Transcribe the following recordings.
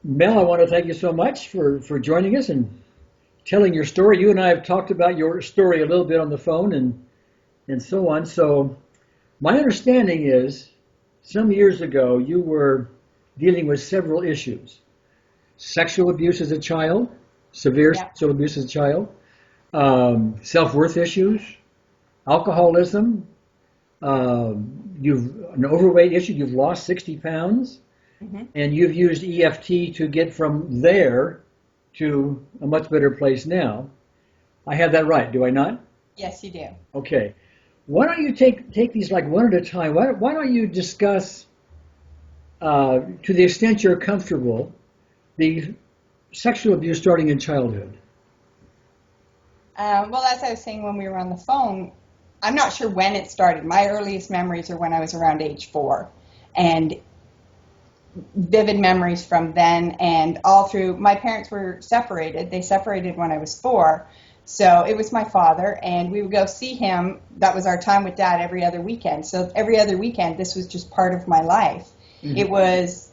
Mel, I want to thank you so much for joining us and telling your story. You and I have talked about your story a little bit on the phone and so on. So my understanding is some years ago you were dealing with several issues. Sexual abuse as a child, severe Yeah. sexual abuse as a child, self-worth issues, alcoholism, you've an overweight issue, you've lost 60 pounds, hmm and you've used EFT to get from there to a much better place now. I have that right, do I not? Yes, you do. Okay. Why don't you take these like one at a time? Why don't you discuss, to the extent you're comfortable, the sexual abuse starting in childhood? Well, as I was saying when we were on the phone, I'm not sure when it started. My earliest memories are when I was around age 4, and vivid memories from then and all through. My parents were separated. They separated when I was 4. So it was my father, and we would go see him. That was our time with Dad every other weekend. So every other weekend, this was just part of my life. Hmm. It was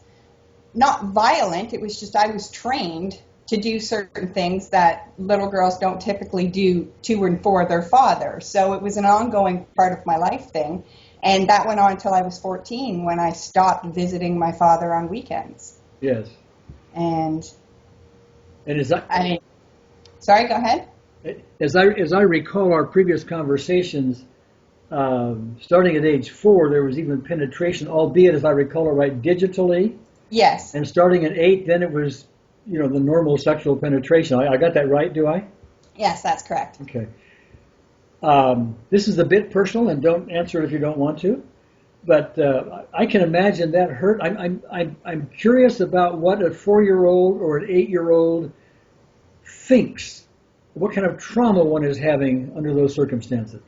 not violent. It was just I was trained to do certain things that little girls don't typically do to and for their father. So it was an ongoing part of my life thing. And that went on until I was 14 when I stopped visiting my father on weekends. Yes. And And I, sorry, go ahead. as I recall our previous conversations, starting at age 4, there was even penetration, albeit as I recall it right, digitally. Yes, And starting at 8, then it was, the normal sexual penetration. I got that right, do I? yes, that's correct. Okay. This is a bit personal, and don't answer it if you don't want to. But I can imagine that hurt. I'm curious about what a 4-year-old or an 8-year-old thinks. What kind of trauma one is having under those circumstances.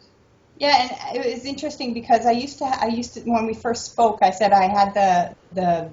Yeah, and it was interesting because I used to, when we first spoke, I said I had the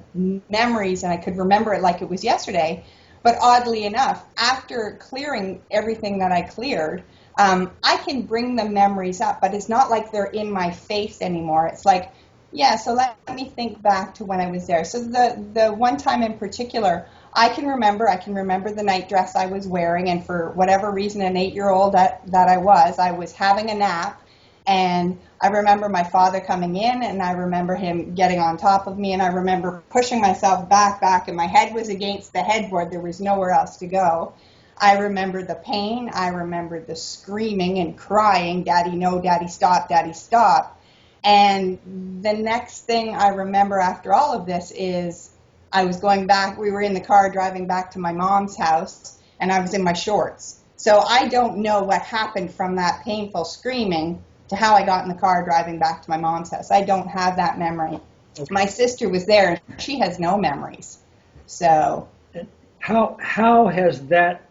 memories and I could remember it like it was yesterday. But oddly enough, after clearing everything that I cleared, I can bring the memories up, but it's not like they're in my face anymore. It's like, yeah, so let me think back to when I was there. So the one time in particular, I can remember the night dress I was wearing, and for whatever reason, an 8-year-old that I was having a nap. And I remember my father coming in, and I remember him getting on top of me, and I remember pushing myself back, and my head was against the headboard. There was nowhere else to go. I remember the pain. I remember the screaming and crying, "Daddy, no, Daddy, stop, Daddy, stop." And the next thing I remember after all of this is I was going back. We were in the car driving back to my mom's house, and I was in my shorts. So I don't know what happened from that painful screaming to how I got in the car driving back to my mom's house. I don't have that memory. Okay. My sister was there, and she has no memories. So, And how has that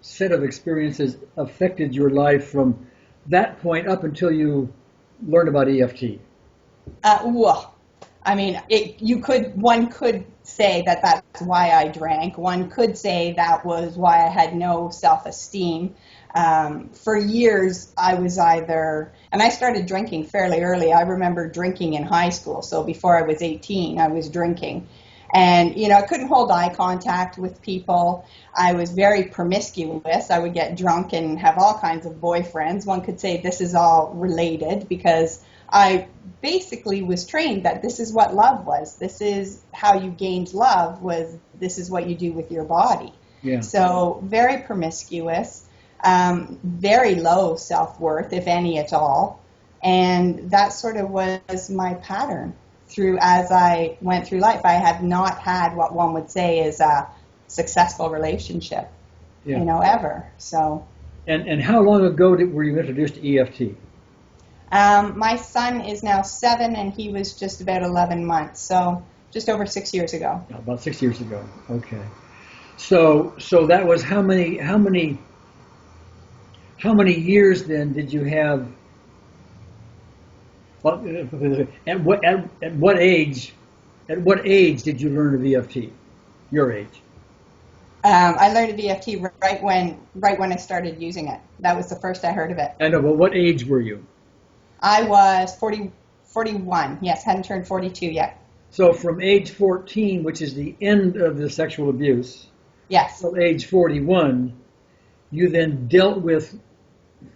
set of experiences affected your life from that point up until you learned about EFT? well, I mean, one could say that that's why I drank. One could say that was why I had no self-esteem. For years, I was and I started drinking fairly early. I remember drinking in high school. So before I was 18, I was drinking. And, I couldn't hold eye contact with people. I was very promiscuous. I would get drunk and have all kinds of boyfriends. One could say this is all related because I basically was trained that this is what love was. This is how you gained love, this is what you do with your body. Yeah. So very promiscuous, very low self-worth, if any at all. And that sort of was my pattern through as I went through life. I have not had what one would say is a successful relationship, Yeah. ever. So And how long ago were you introduced to EFT? my son is now 7, and he was just about 11 months. So just over 6 years ago. About 6 years ago. Okay. So that was how many years then did you have? Well, at what age did you learn of EFT? Your age. I learned of EFT right when I started using it. That was the first I heard of it. I know, but what age were you? I was 41. Yes, hadn't turned 42 yet. So from age 14, which is the end of the sexual abuse, Yes. till age 41, you then dealt with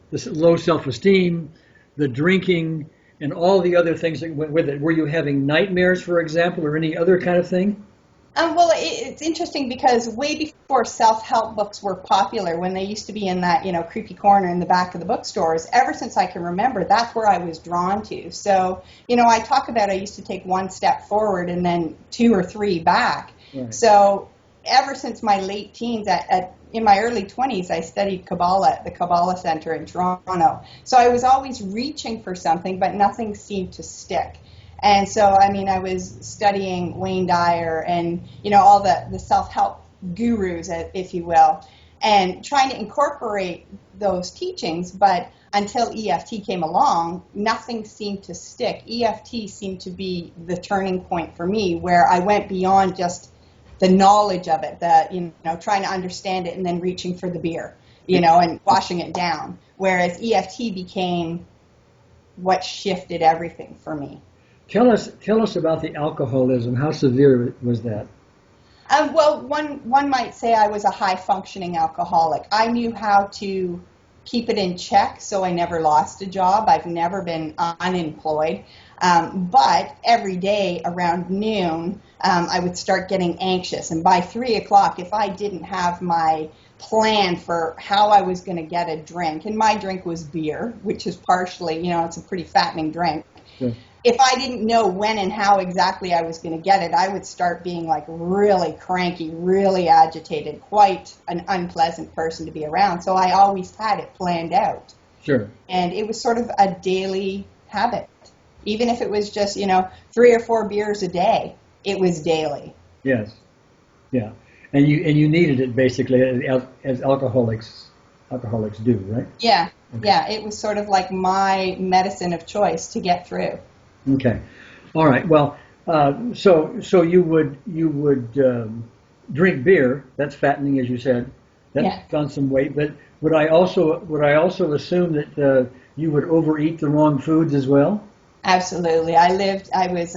the low self-esteem, the drinking, and all the other things that went with it. Were you having nightmares, for example, or any other kind of thing? Well, it's interesting because way before self-help books were popular, when they used to be in that, creepy corner in the back of the bookstores, ever since I can remember, that's where I was drawn to. So, I talk about I used to take one step forward and then two or three back. Right. So ever since my late teens, in my early 20s, I studied Kabbalah at the Kabbalah Center in Toronto. So I was always reaching for something, but nothing seemed to stick. And so, I was studying Wayne Dyer and, all the self-help gurus, if you will, and trying to incorporate those teachings. But until EFT came along, nothing seemed to stick. EFT seemed to be the turning point for me, where I went beyond just the knowledge of it, trying to understand it and then reaching for the beer, and washing it down. Whereas EFT became what shifted everything for me. Tell us about the alcoholism. How severe was that? Well, one might say I was a high-functioning alcoholic. I knew how to keep it in check, so I never lost a job. I've never been unemployed. But every day around noon, I would start getting anxious. And by 3 o'clock, if I didn't have my plan for how I was going to get a drink, and my drink was beer, which is partially, it's a pretty fattening drink. Sure. If I didn't know when and how exactly I was going to get it, I would start being like really cranky, really agitated, quite an unpleasant person to be around. So I always had it planned out. Sure. And it was sort of a daily habit. Even if it was just, 3 or 4 beers a day, it was daily. Yes. Yeah. And you needed it basically as alcoholics do, right? Yeah. Okay. Yeah. It was sort of like my medicine of choice to get through. Okay. All right. Well, so you would drink beer. That's fattening, as you said. That's on some weight. But would I also assume that you would overeat the wrong foods as well? Absolutely. I was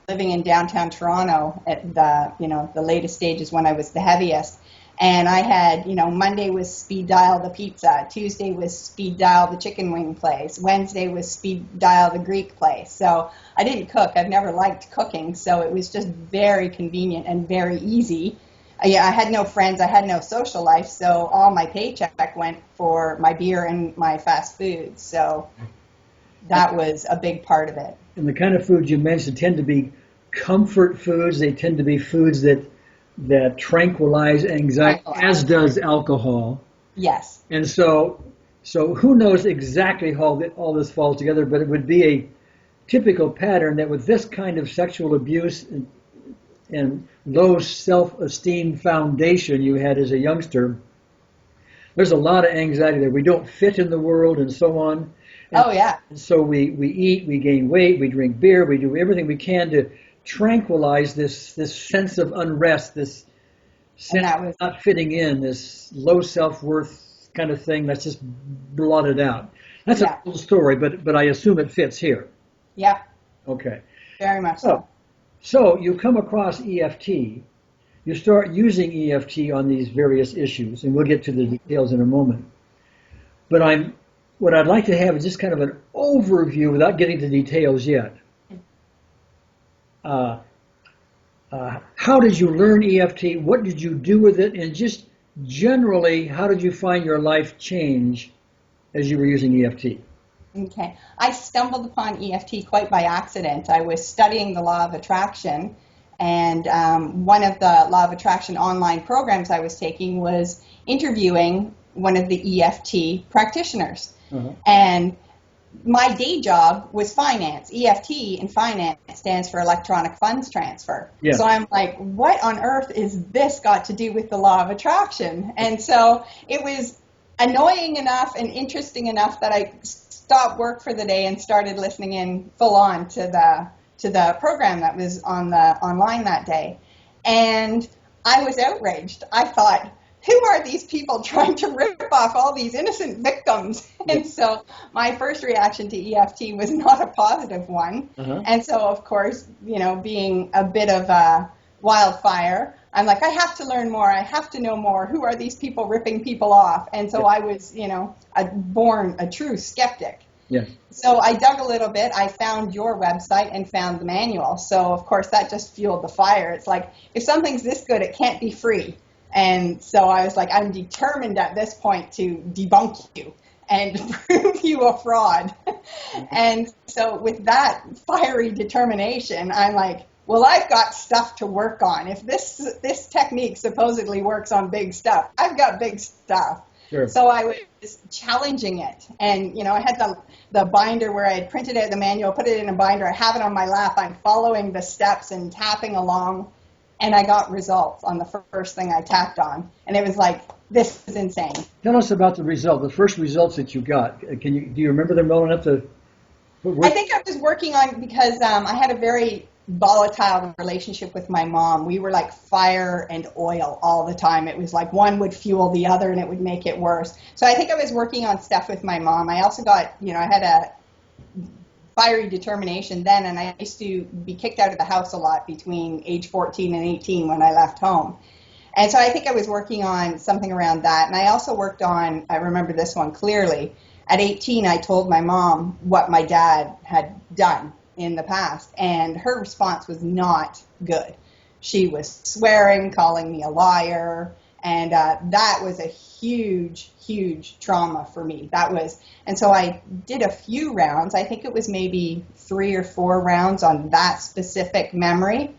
living in downtown Toronto at the latest stages when I was the heaviest. And I had, Monday was speed dial the pizza, Tuesday was speed dial the chicken wing place, Wednesday was speed dial the Greek place. So I didn't cook. I've never liked cooking, so it was just very convenient and very easy. I had no friends, I had no social life, so all my paycheck went for my beer and my fast food. So that was a big part of it. And the kind of foods you mentioned tend to be comfort foods. They tend to be foods that tranquilize anxiety, as does alcohol. Yes. And so who knows exactly how all this falls together, but it would be a typical pattern that with this kind of sexual abuse and low self-esteem foundation you had as a youngster, there's a lot of anxiety there. We don't fit in the world and so on. And so we eat, we gain weight, we drink beer, we do everything we can to tranquilize this sense of unrest, this sense of not fitting in, this low self-worth kind of thing that's just blotted out. That's a cool story, but I assume it fits here. Yeah. Okay. Very much so. So you come across EFT, you start using EFT on these various issues, and we'll get to the details in a moment. But what I'd like to have is just kind of an overview without getting to details yet. How did you learn EFT? What did you do with it? And just generally, how did you find your life change as you were using EFT? Okay. I stumbled upon EFT quite by accident. I was studying the law of attraction, and one of the law of attraction online programs I was taking was interviewing one of the EFT practitioners. Uh-huh. And my day job was finance. EFT in finance stands for electronic funds transfer. Yeah. So I'm like, what on earth is this got to do with the law of attraction? And so it was annoying enough and interesting enough that I stopped work for the day and started listening in full on to the program that was online that day. And I was outraged. I thought, who are these people trying to rip off all these innocent victims? And so my first reaction to EFT was not a positive one. And so, of course, being a bit of a wildfire, I'm like, I have to learn more. I have to know more. Who are these people ripping people off? And so I was, born a true skeptic. Yes. So I dug a little bit. I found your website and found the manual. So, of course, that just fueled the fire. It's like, if something's this good, it can't be free. And so I was like, I'm determined at this point to debunk you and prove you a fraud. And so with that fiery determination, I'm like, well, I've got stuff to work on. If this technique supposedly works on big stuff, I've got big stuff. Sure. So I was challenging it. And, I had the binder where I had printed out the manual, put it in a binder. I have it on my lap. I'm following the steps and tapping along. And I got results on the first thing I tapped on. And it was like, this is insane. Tell us about the first results that you got. Do you remember them well enough to? I think I was working on, because I had a very volatile relationship with my mom. We were like fire and oil all the time. It was like one would fuel the other and it would make it worse. So I think I was working on stuff with my mom. I also got, I had a fiery determination then, and I used to be kicked out of the house a lot between age 14 and 18 when I left home. And so I think I was working on something around that. And I also worked on, I remember this one clearly, at 18 I told my mom what my dad had done in the past, and her response was not good. She was swearing, calling me a liar, and that was a huge, huge trauma for me. And so I did a few rounds. I think it was maybe 3 or 4 rounds on that specific memory,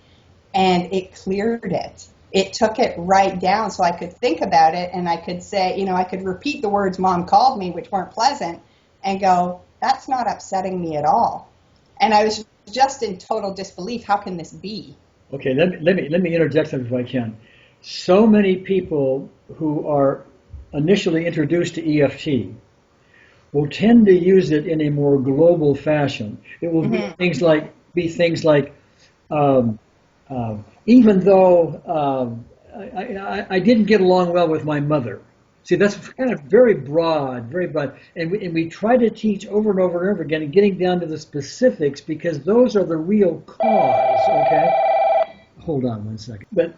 and it cleared it. It took it right down so I could think about it, and I could say, I could repeat the words Mom called me, which weren't pleasant, and go, that's not upsetting me at all. And I was just in total disbelief. How can this be? Okay, let me interject something if I can. So many people who are initially introduced to EFT will tend to use it in a more global fashion. It will be things like even though I didn't get along well with my mother. See, that's kind of very broad, and we try to teach over and over and over again, and getting down to the specifics, because those are the real cause. Okay, hold on one second. But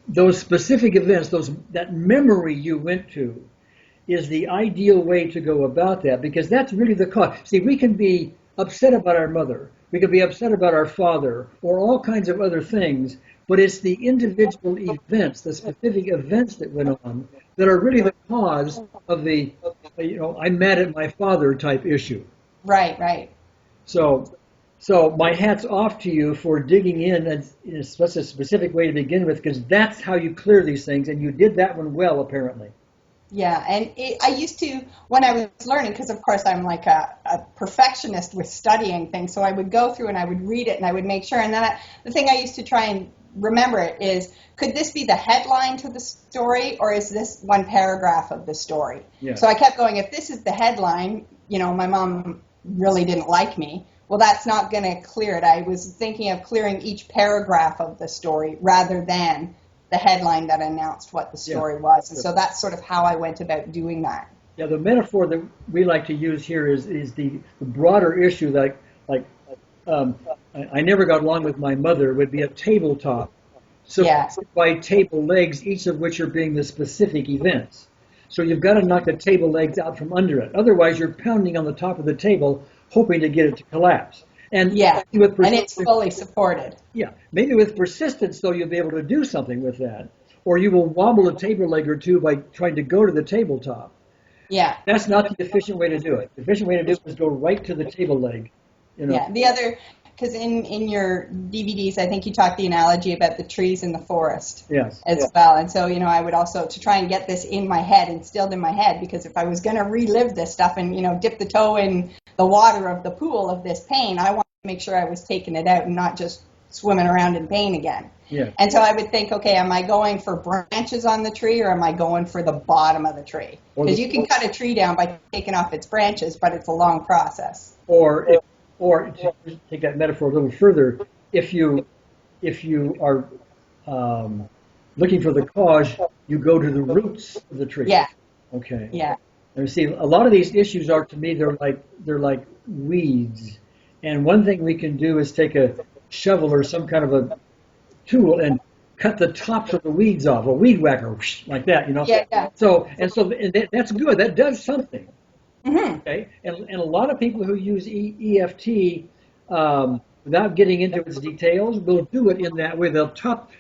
those specific events, that memory you went to, is the ideal way to go about that, because that's really the cause. See, we can be upset about our mother, we can be upset about our father, or all kinds of other things, but it's the individual events, the specific events that went on, that are really the cause of the, I'm mad at my father type issue. Right. So my hat's off to you for digging in such a specific way to begin with, because that's how you clear these things, and you did that one well, apparently. Yeah, and I used to, when I was learning, because of course I'm like a perfectionist with studying things, so I would go through and I would read it and I would make sure, and then the thing I used to try and remember it is, could this be the headline to the story, or is this one paragraph of the story? Yeah. So I kept going, if this is the headline, my mom really didn't like me, well, that's not going to clear it. I was thinking of clearing each paragraph of the story rather than the headline that announced what the story was. And so that's sort of how I went about doing that. Yeah, the metaphor that we like to use here is the broader issue that, I never got along with my mother would be a tabletop. So by table legs, each of which are being the specific events. So you've got to knock the table legs out from under it. Otherwise, you're pounding on the top of the table, hoping to get it to collapse. And and it's fully supported. Yeah, maybe with persistence, though, you'll be able to do something with that. Or you will wobble a table leg or two by trying to go to the tabletop. Yeah. That's not the efficient way to do it. The efficient way to do it is go right to the table leg. Yeah, the other, because in your DVDs, I think you talked the analogy about the trees in the forest as well. And so, I would also, to try and get this in my head, instilled in my head, because if I was going to relive this stuff and, dip the toe in the water of the pool of this pain, I wanted to make sure I was taking it out and not just swimming around in pain again. Yeah. And so I would think, okay, am I going for branches on the tree, or am I going for the bottom of the tree? Because you can cut a tree down by taking off its branches, but it's a long process. Or to take that metaphor a little further, if you are looking for the cause, you go to the roots of the tree. Yeah, Okay. yeah, And see, a lot of these issues are to me they're like weeds. And one thing we can do is take a shovel or some kind of a tool and cut the tops of the weeds off, a weed whacker, whoosh, like that, you know. yeah, yeah. That's good. That does something. Hmm. Okay. And a lot of people who use EFT without getting into its details will do it in that way. They'll top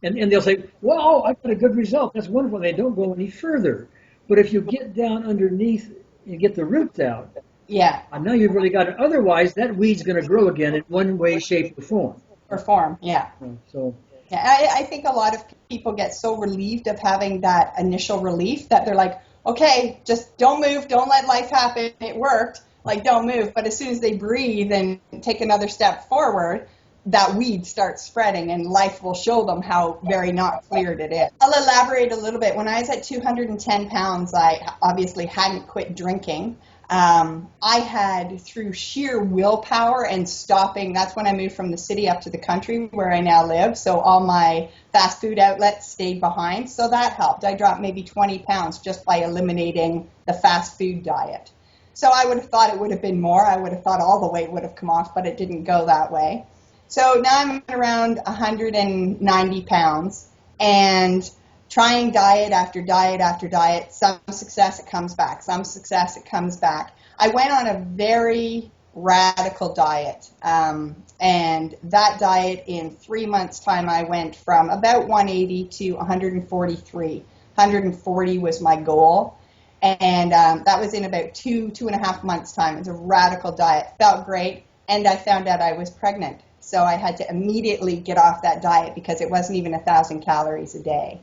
and they'll say, "Wow, I got a good result. That's wonderful." They don't go any further. But if you get down underneath and get the roots out, Yeah, now you've really got it. Otherwise, that weed's going to grow again in one way, shape, or form. perform. Yeah. So, Yeah, I think a lot of people get so relieved of having that initial relief that they're like, okay, just don't move, don't let life happen. It worked. Like, don't move. But as soon as they breathe and take another step forward, that weed starts spreading and life will show them how very not cleared it is. I'll elaborate a little bit. When I was at 210 pounds, I obviously hadn't quit drinking. I had, through sheer willpower and stopping, that's when I moved from the city up to the country where I now live. So all my fast food outlets stayed behind. So that helped. I dropped maybe 20 pounds just by eliminating the fast food diet. So I would have thought it would have been more. I would have thought all the weight would have come off, but it didn't go that way. So now I'm around 190 pounds and trying diet after diet after diet. Some success, it comes back. Some success, it comes back. I went on a very radical diet. And that diet, in 3 months' time, I went from about 180 to 143. 140 was my goal. And that was in about 2.5 months' time. It was a radical diet. Felt great. And I found out I was pregnant. So I had to immediately get off that diet because it wasn't even 1,000 calories a day.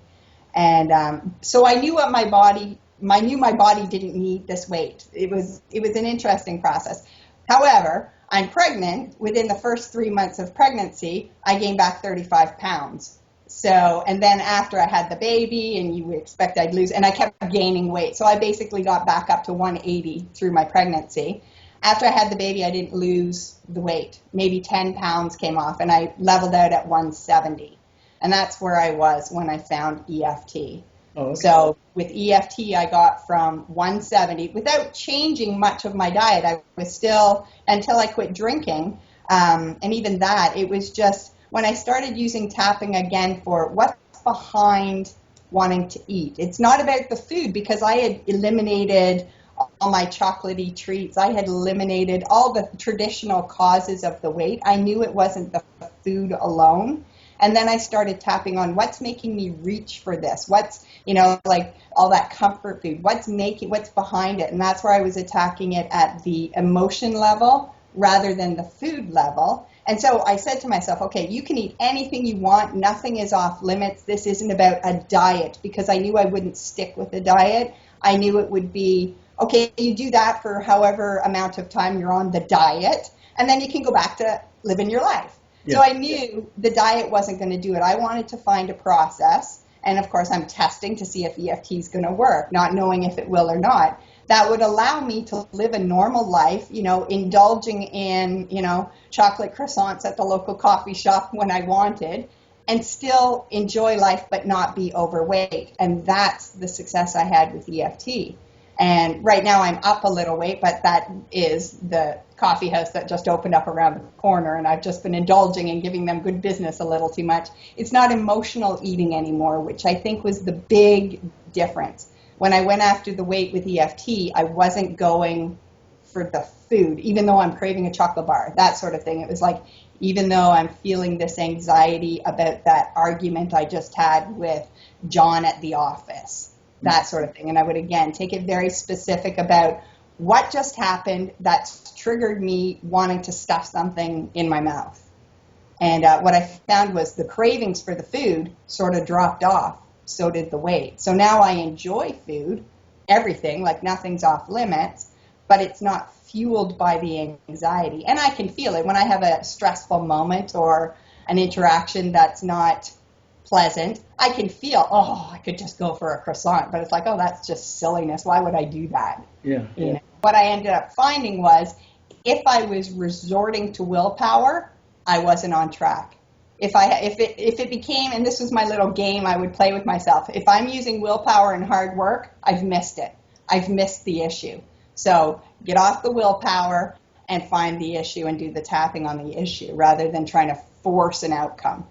And so I knew what my body didn't need this weight. It was an interesting process. However, I'm pregnant. Within the first 3 months of pregnancy, I gained back 35 pounds. So, and then after I had the baby, and you would expect I'd lose, and I kept gaining weight. So I basically got back up to 180 through my pregnancy. After I had the baby, I didn't lose the weight. Maybe 10 pounds came off, and I leveled out at 170. And that's where I was when I found EFT. oh, okay. So with EFT, I got from 170 without changing much of my diet. I was still, until I quit drinking, and even that, it was just when I started using tapping again for what's behind wanting to eat. It's not about the food, because I had eliminated all my chocolatey treats. I had eliminated all the traditional causes of the weight. I knew it wasn't the food alone. And then I started tapping on what's making me reach for this. What's, like all that comfort food. What's behind it? And that's where I was attacking it at the emotion level rather than the food level. And so I said to myself, okay, you can eat anything you want. Nothing is off limits. This isn't about a diet, because I knew I wouldn't stick with a diet. I knew it would be, okay, you do that for however amount of time you're on the diet, and then you can go back to living your life. Yeah. So I knew the diet wasn't going to do it. I wanted to find a process, and of course I'm testing to see if EFT is going to work, not knowing if it will or not, that would allow me to live a normal life, indulging in, chocolate croissants at the local coffee shop when I wanted, and still enjoy life but not be overweight. And that's the success I had with EFT. And right now I'm up a little weight, but that is the coffee house that just opened up around the corner, and I've just been indulging and giving them good business a little too much. It's not emotional eating anymore, which I think was the big difference. When I went after the weight with EFT, I wasn't going for the food, even though I'm craving a chocolate bar, that sort of thing. It was like, even though I'm feeling this anxiety about that argument I just had with John at the office, that sort of thing. And I would, again, take it very specific about what just happened that's triggered me wanting to stuff something in my mouth. And what I found was the cravings for the food sort of dropped off. So did the weight. So now I enjoy food, everything, like nothing's off limits, but it's not fueled by the anxiety. And I can feel it when I have a stressful moment or an interaction that's not pleasant. I can feel, I could just go for a croissant, but it's like, that's just silliness. Why would I do that? Yeah. What I ended up finding was, if I was resorting to willpower, I wasn't on track. If it became, and this was my little game I would play with myself, if I'm using willpower and hard work, I've missed it. I've missed the issue. So get off the willpower and find the issue and do the tapping on the issue rather than trying to force an outcome.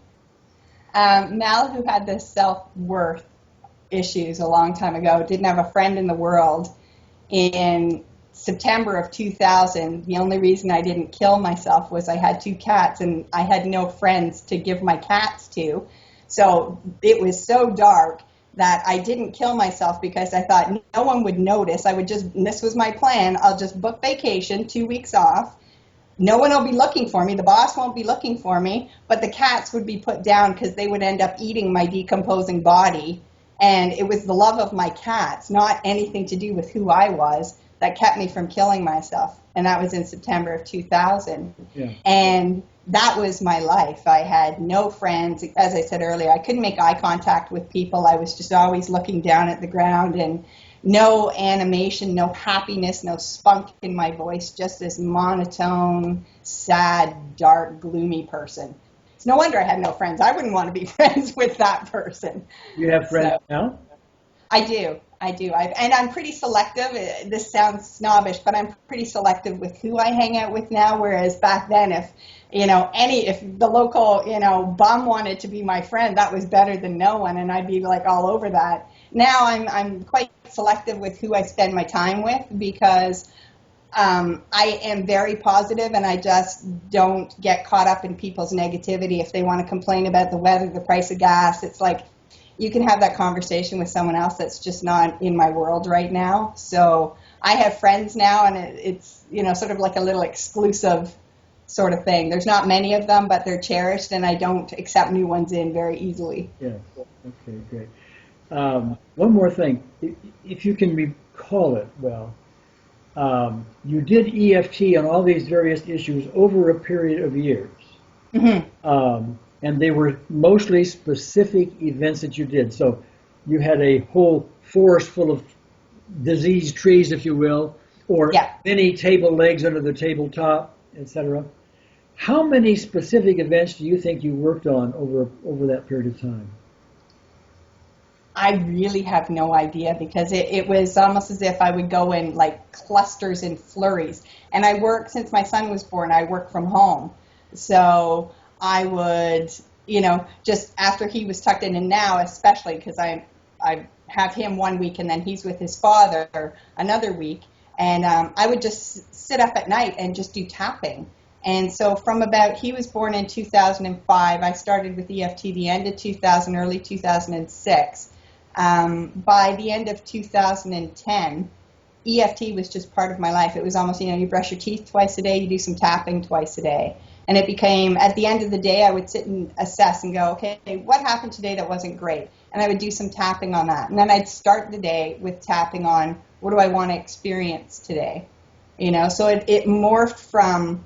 Mal, who had the self-worth issues a long time ago, didn't have a friend in the world. In September of 2000, the only reason I didn't kill myself was I had 2 cats and I had no friends to give my cats to. So it was so dark that I didn't kill myself because I thought no one would notice. This was my plan. I'll just book vacation, 2 weeks off. No one will be looking for me. The boss won't be looking for me, but the cats would be put down because they would end up eating my decomposing body. And it was the love of my cats, not anything to do with who I was, that kept me from killing myself. And that was in September of 2000. Yeah. And that was my life. I had no friends. As I said earlier, I couldn't make eye contact with people. I was just always looking down at the ground, and no animation, no happiness, no spunk in my voice, just this monotone, sad, dark, gloomy person. It's no wonder I had no friends. I wouldn't want to be friends with that person. You have friends now? I do. And I'm pretty selective. This sounds snobbish, but I'm pretty selective with who I hang out with now, whereas back then, if the local, bum wanted to be my friend, that was better than no one, and I'd be like all over that. Now I'm quite selective with who I spend my time with because I am very positive, and I just don't get caught up in people's negativity. If they want to complain about the weather, the price of gas, it's like you can have that conversation with someone else. That's just not in my world right now. So I have friends now, and it's sort of like a little exclusive sort of thing. There's not many of them, but they're cherished, and I don't accept new ones in very easily. Yeah. Okay, great. One more thing. If you can recall it well, you did EFT on all these various issues over a period of years. Mm-hmm. And they were mostly specific events that you did. So you had a whole forest full of diseased trees, if you will, or many table legs under the tabletop, etc. How many specific events do you think you worked on over that period of time? I really have no idea because it was almost as if I would go in like clusters and flurries. And I work, since my son was born, I work from home. So I would, just after he was tucked in, and now especially because I have him 1 week and then he's with his father another week. And I would just sit up at night and just do tapping. And so he was born in 2005. I started with EFT the end of 2000, early 2006. By the end of 2010, EFT was just part of my life. It was almost, you brush your teeth twice a day, you do some tapping twice a day. And it became, at the end of the day, I would sit and assess and go, okay, what happened today that wasn't great? And I would do some tapping on that. And then I'd start the day with tapping on, what do I want to experience today? So it morphed from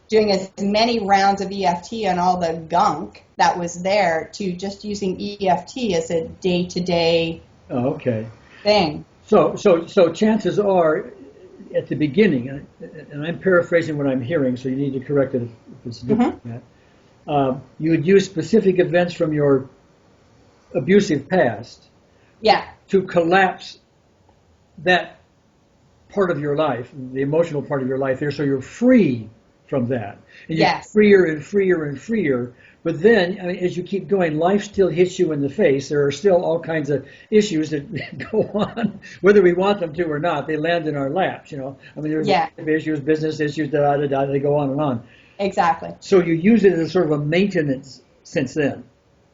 doing as many rounds of EFT on all the gunk that was there to just using EFT as a day-to-day thing. So chances are, at the beginning, and I'm paraphrasing what I'm hearing, so you need to correct it if it's different than that, you would use specific events from your abusive past to collapse that part of your life, the emotional part of your life there, so you're free from that. And you're freer and freer and freer. But then, as you keep going, life still hits you in the face. There are still all kinds of issues that go on, whether we want them to or not. They land in our laps, There's issues, business issues, they go on and on. Exactly. So you use it as sort of a maintenance since then.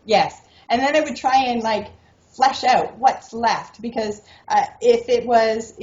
Yes. And then I would try and, flesh out what's left. Because if it was,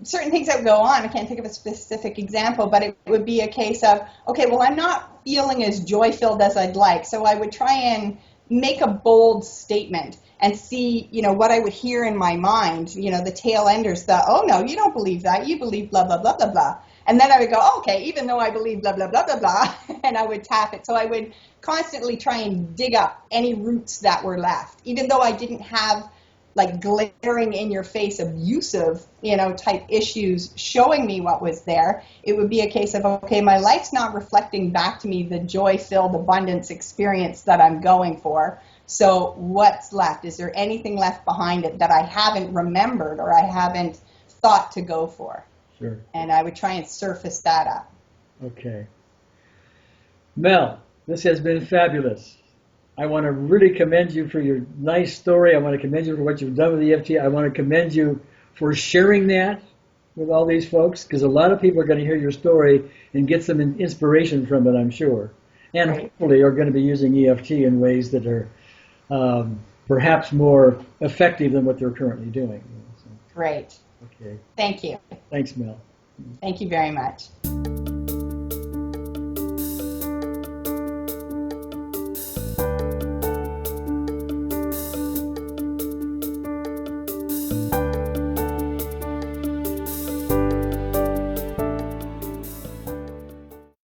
certain things that would go on, I can't think of a specific example, but it would be a case of, okay, well, I'm not feeling as joy-filled as I'd like, so I would try and make a bold statement and see, what I would hear in my mind, the tail enders, oh, no, you don't believe that, you believe blah, blah, blah, blah, blah. And then I would go, okay, even though I believe blah, blah, blah, blah, blah, and I would tap it. So I would constantly try and dig up any roots that were left, even though I didn't have like glaring in your face abusive, type issues showing me what was there. It would be a case of, okay, my life's not reflecting back to me the joy-filled abundance experience that I'm going for. So what's left? Is there anything left behind it that I haven't remembered or I haven't thought to go for? Sure. And I would try and surface that up. Okay. Mel, this has been fabulous. I want to really commend you for your nice story. I want to commend you for what you've done with EFT. I want to commend you for sharing that with all these folks, because a lot of people are going to hear your story and get some inspiration from it, I'm sure. And hopefully are going to be using EFT in ways that are perhaps more effective than what they're currently doing. Great. Okay. Thank you. Thanks, Mel. Thank you very much.